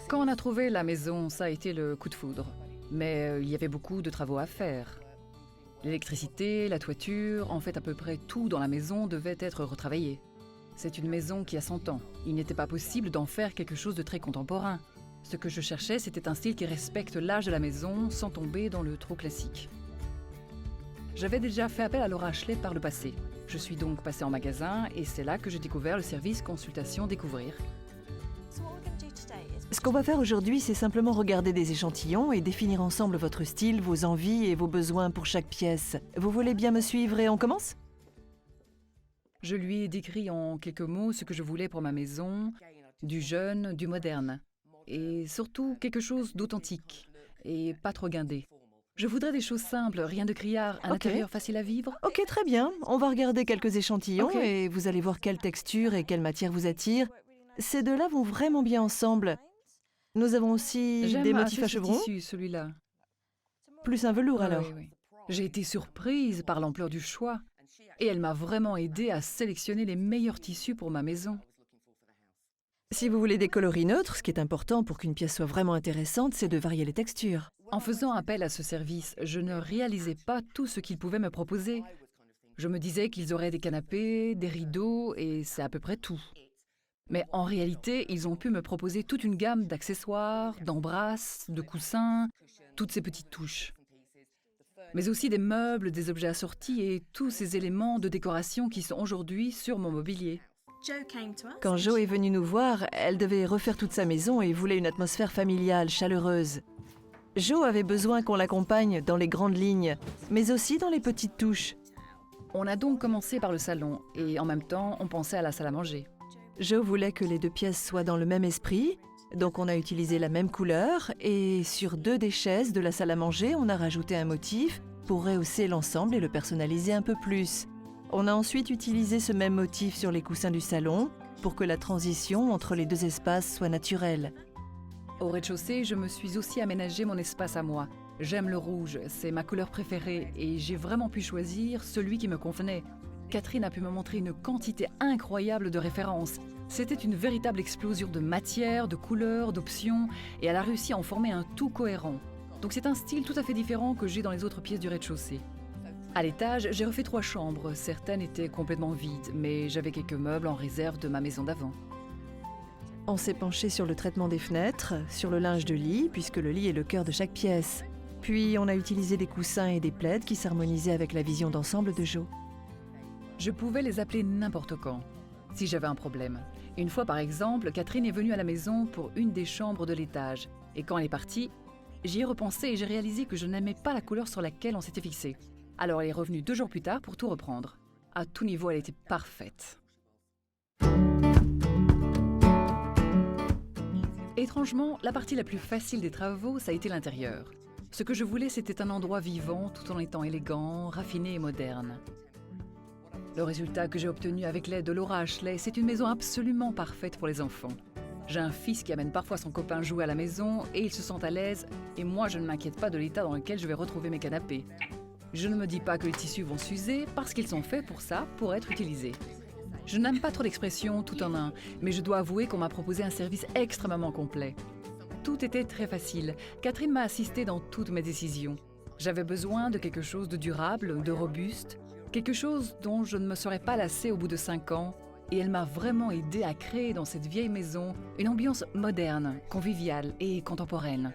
Quand on a trouvé la maison, ça a été le coup de foudre. Mais il y avait beaucoup de travaux à faire. L'électricité, la toiture, en fait à peu près tout dans la maison devait être retravaillé. C'est une maison qui a 100 ans. Il n'était pas possible d'en faire quelque chose de très contemporain. Ce que je cherchais, c'était un style qui respecte l'âge de la maison sans tomber dans le trop classique. J'avais déjà fait appel à Laura Ashley par le passé. Je suis donc passée en magasin et c'est là que j'ai découvert le service consultation découvrir. Ce qu'on va faire aujourd'hui, c'est simplement regarder des échantillons et définir ensemble votre style, vos envies et vos besoins pour chaque pièce. Vous voulez bien me suivre et on commence? Je lui ai décrit en quelques mots ce que je voulais pour ma maison, du jeune, du moderne, et surtout quelque chose d'authentique et pas trop guindé. Je voudrais des choses simples, rien de criard, un intérieur facile à vivre. Ok, très bien. On va regarder quelques échantillons Ok. et vous allez voir quelle texture et quelle matière vous attire. Ces deux-là vont vraiment bien ensemble. Nous avons aussi J'aime des motifs assez à ce chevrons, tissu, celui-là. plus un velours Ah alors. oui, oui. J'ai été surprise par l'ampleur du choix et elle m'a vraiment aidée à sélectionner les meilleurs tissus pour ma maison. Si vous voulez des coloris neutres, ce qui est important pour qu'une pièce soit vraiment intéressante, c'est de varier les textures. En faisant appel à ce service, je ne réalisais pas tout ce qu'ils pouvaient me proposer. Je me disais qu'ils auraient des canapés, des rideaux et c'est à peu près tout. Mais en réalité, ils ont pu me proposer toute une gamme d'accessoires, d'embrasses, de coussins, toutes ces petites touches. Mais aussi des meubles, des objets assortis et tous ces éléments de décoration qui sont aujourd'hui sur mon mobilier. Quand Jo est venue nous voir, elle devait refaire toute sa maison et voulait une atmosphère familiale, chaleureuse. Jo avait besoin qu'on l'accompagne dans les grandes lignes, mais aussi dans les petites touches. On a donc commencé par le salon et en même temps, on pensait à la salle à manger. Jo voulait que les deux pièces soient dans le même esprit, donc on a utilisé la même couleur et sur deux des chaises de la salle à manger, on a rajouté un motif pour rehausser l'ensemble et le personnaliser un peu plus. On a ensuite utilisé ce même motif sur les coussins du salon pour que la transition entre les deux espaces soit naturelle. Au rez-de-chaussée, je me suis aussi aménagé mon espace à moi. J'aime le rouge, c'est ma couleur préférée et j'ai vraiment pu choisir celui qui me convenait. Catherine a pu me montrer une quantité incroyable de références. C'était une véritable explosion de matières, de couleurs, d'options et elle a réussi à en former un tout cohérent. Donc c'est un style tout à fait différent que j'ai dans les autres pièces du rez-de-chaussée. À l'étage, j'ai refait 3 chambres. Certaines étaient complètement vides, mais j'avais quelques meubles en réserve de ma maison d'avant. On s'est penché sur le traitement des fenêtres, sur le linge de lit, puisque le lit est le cœur de chaque pièce. Puis on a utilisé des coussins et des plaids qui s'harmonisaient avec la vision d'ensemble de Jo. Je pouvais les appeler n'importe quand, si j'avais un problème. Une fois par exemple, Catherine est venue à la maison pour une des chambres de l'étage. Et quand elle est partie, j'y ai repensé et j'ai réalisé que je n'aimais pas la couleur sur laquelle on s'était fixé. Alors elle est revenue 2 jours plus tard pour tout reprendre. À tout niveau, elle était parfaite. Étrangement, la partie la plus facile des travaux, ça a été l'intérieur. Ce que je voulais, c'était un endroit vivant tout en étant élégant, raffiné et moderne. Le résultat que j'ai obtenu avec l'aide de Laura Ashley, c'est une maison absolument parfaite pour les enfants. J'ai un fils qui amène parfois son copain jouer à la maison et ils se sentent à l'aise et moi je ne m'inquiète pas de l'état dans lequel je vais retrouver mes canapés. Je ne me dis pas que les tissus vont s'user parce qu'ils sont faits pour ça, pour être utilisés. Je n'aime pas trop l'expression tout en un, mais je dois avouer qu'on m'a proposé un service extrêmement complet. Tout était très facile. Catherine m'a assistée dans toutes mes décisions. J'avais besoin de quelque chose de durable, de robuste, quelque chose dont je ne me serais pas lassée au bout de 5 ans, et elle m'a vraiment aidée à créer dans cette vieille maison une ambiance moderne, conviviale et contemporaine.